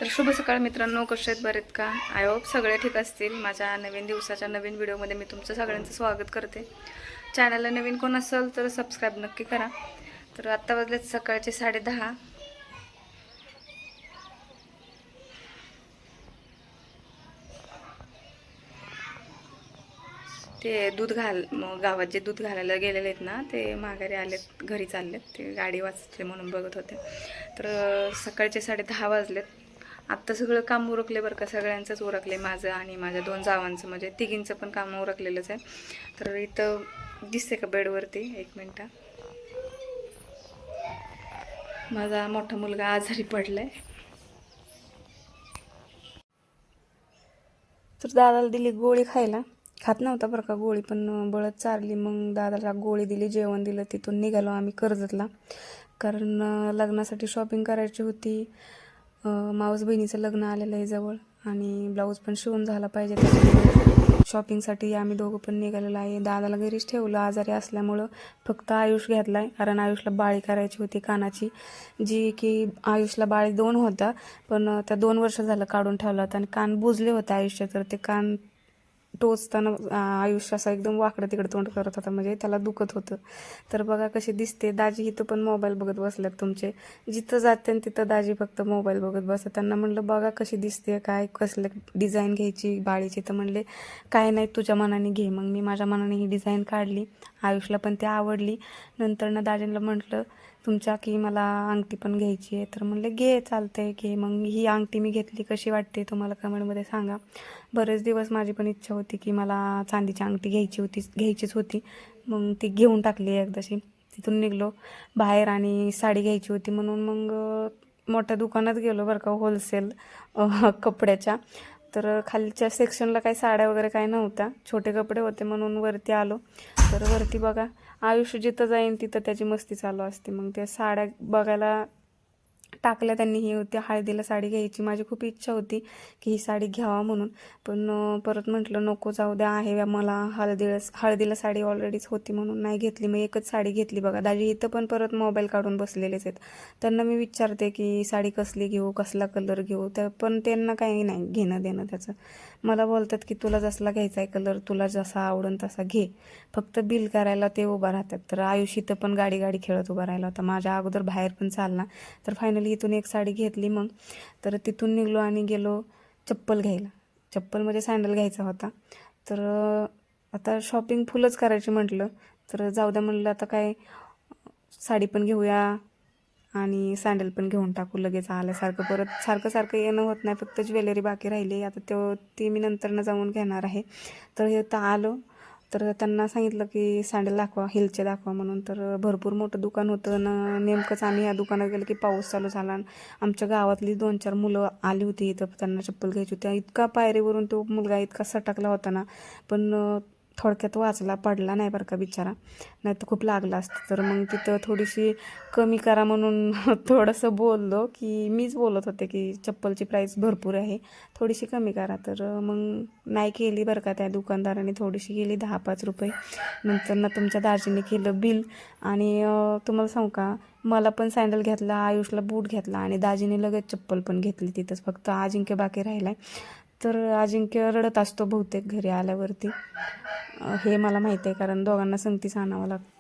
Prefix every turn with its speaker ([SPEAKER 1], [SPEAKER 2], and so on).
[SPEAKER 1] तर शुभ सकाळ मित्रांनो, कसे आहेत? बरेत का? आय होप सगळे ठीक असतील. माझ्या नवीन दिवसाच्या नवीन व्हिडिओमध्ये मी तुमचं सगळ्यांचं स्वागत करते. चॅनलला नवीन कोण असेल तर सबस्क्राईब नक्की करा. तर आत्ता वाजलेत सकाळचे 10:30. ते दूध गावात जे दूध घालायला गेलेले आहेत ना, ते माघारी आलेत, घरी चाललेत. ते गाडी वाचले म्हणून बघत होते. तर सकाळचे 10:30 वाजलेत. आत्ता सगळं काम उरकले बरं का, सगळ्यांचंच उरकले, माझं आणि माझ्या 2 जावांचं, म्हणजे तिघींचं पण काम उरकलेलंच आहे. तर इथं दिसते का बेडवरती, 1 मिनटं, माझा मोठा मुलगा आजारी पडलाय. तर दादाला दिली गोळी खायला. खात नव्हता बरं का गोळी, पण बळत चारली. मग दादाला गोळी दिली, जेवण दिलं. तिथून निघालो आम्ही कर्जतला, कारण लग्नासाठी शॉपिंग करायची होती. मावस बहिणीचं लग्न आलेलं आहे जवळ, आणि ब्लाऊज पण शिवून झाला पाहिजे. त्याच्यामुळे शॉपिंगसाठी आम्ही दोघं पण निघालेलो आहे. दादाला घरीच ठेवलं आजारी असल्यामुळं. फक्त आयुष घेतला आहे, कारण आयुषला बाळी करायची होती कानाची, जी की आयुषला बाळी 2 होता, पण त्या 2 वर्ष झालं काढून ठेवला होता. आणि कान बुजले होते आयुष्य, तर ते कान टोचताना आयुष्य असं एकदम वाकडं तिकडं तोंड करत होता, म्हणजे त्याला दुखत होतं. तर बघा कशी दिसते. दाजी इथं पण मोबाईल बघत बसल्यात तुमचे. जिथं जाते तिथं दाजी फक्त मोबाईल बघत बसतात. त्यांना म्हणलं बघा कशी दिसते, काय कसलं डिझाईन घ्यायची बाळीची. तर म्हणले काय नाही, तुझ्या मनाने घे. मग मी माझ्या मनाने ही डिझाईन काढली. आयुषला पण ती आवडली. नंतर ना दाजींना म्हटलं तुमच्या की मला अंगठी पण घ्यायची आहे. तर म्हणले घे, चालतंय घे. मग ही अंगठी मी घेतली. कशी वाटते तुम्हाला कमेंटमध्ये सांगा. बरेच दिवस माझी पण इच्छा होती की मला चांदीची अंगठी घ्यायचीच होती. मग ती घेऊन टाकली एकदाशी. तिथून निघलो बाहेर, आणि साडी घ्यायची होती म्हणून मग मोठ्या दुकानात गेलो बरं का, होलसेल कपड्याच्या. तर खालच्या सेक्शनला काही साड्या वगैरे काही नव्हत्या, छोटे कपडे होते, म्हणून वरती आलो. तर वरती बघा, आयुष्य जिथं जाईन तिथं त्याची मस्ती चालू असते. मग त्या साड्या बघायला टाकल्या त्यांनी. ही होती हळदीला साडी घ्यायची. माझी खूप इच्छा होती की ही साडी घ्यावा म्हणून, पण परत म्हटलं नको, जाऊ द्या, आहे मला हळदीला साडी ऑलरेडीच होती म्हणून नाही घेतली. मग एकच साडी घेतली. बघा दाजी इथं पण परत मोबाईल काढून बसलेलेच आहेत. त्यांना मी विचारते की साडी कसली घेऊ, कसला कलर घेऊ, तर पण त्यांना काही नाही घेणं देणं त्याचं. मला बोलतात की तुला जसला घ्यायचा आहे कलर, तुला जसा आवडन तसा घे, फक्त बिल करायला ते उभा राहतात. तर आयुष इथं पण गाडी खेळत उभा राहिला होता, माझ्या अगोदर बाहेर पण चालला. तर फायनली इथून एक साडी घेतली. मग तर तिथून निघलो आणि गेलो चप्पल घ्यायला. चप्पलमध्ये सँडल घ्यायचा होता. तर आता शॉपिंग फुलच करायची म्हटलं, तर जाऊ द्या म्हणलं, आता काय साडी पण घेऊया आणि सँडल पण घेऊन टाकू. लगेच आल्यासारखं परत सारखं येणं होत नाही. फक्त ज्वेलरी बाकी राहिली, आता ती मी नंतरनं जाऊन घेणार आहे. तर हे तर आलो, तर त्यांना सांगितलं की सँडल दाखवा, हिलचे दाखवा म्हणून. तर भरपूर मोठं दुकान होतं ना. नेमकंच आम्ही या दुकानात गेलो की पाऊस चालू झाला. आमच्या गावातली 2-4 मुलं आली होती इथं, त्यांना चप्पल घ्यायची होती. इतका पायरीवरून तो मुलगा इतका सटकला होता ना, पण थोडक्यात वाचला, पडला नाही बरं का बिचारा, नाही तर खूप लागला असतं. तर मग तिथं थोडीशी कमी करा म्हणून थोडंसं बोललो, की मीच बोलत होते की चप्पलची प्राईस भरपूर आहे, थोडीशी कमी करा. तर मग नाही केली बरं का त्या दुकानदाराने, थोडीशी गेली 10-5 रुपये. नंतर ना तुमच्या दाजीने केलं बिल. आणि तुम्हाला सांगू का, मला पण सँडल घेतला, आयुषला बूट घेतला, आणि दाजीने लगेच चप्पल पण घेतली तिथंच. फक्त अजिंक्य बाकी राहिलाय. तर अजिंक्य रडत असतो बहुतेक घरी आल्यावरती, हे मला माहिती आहे, कारण दोघांना संगतीच आणावं लागतं.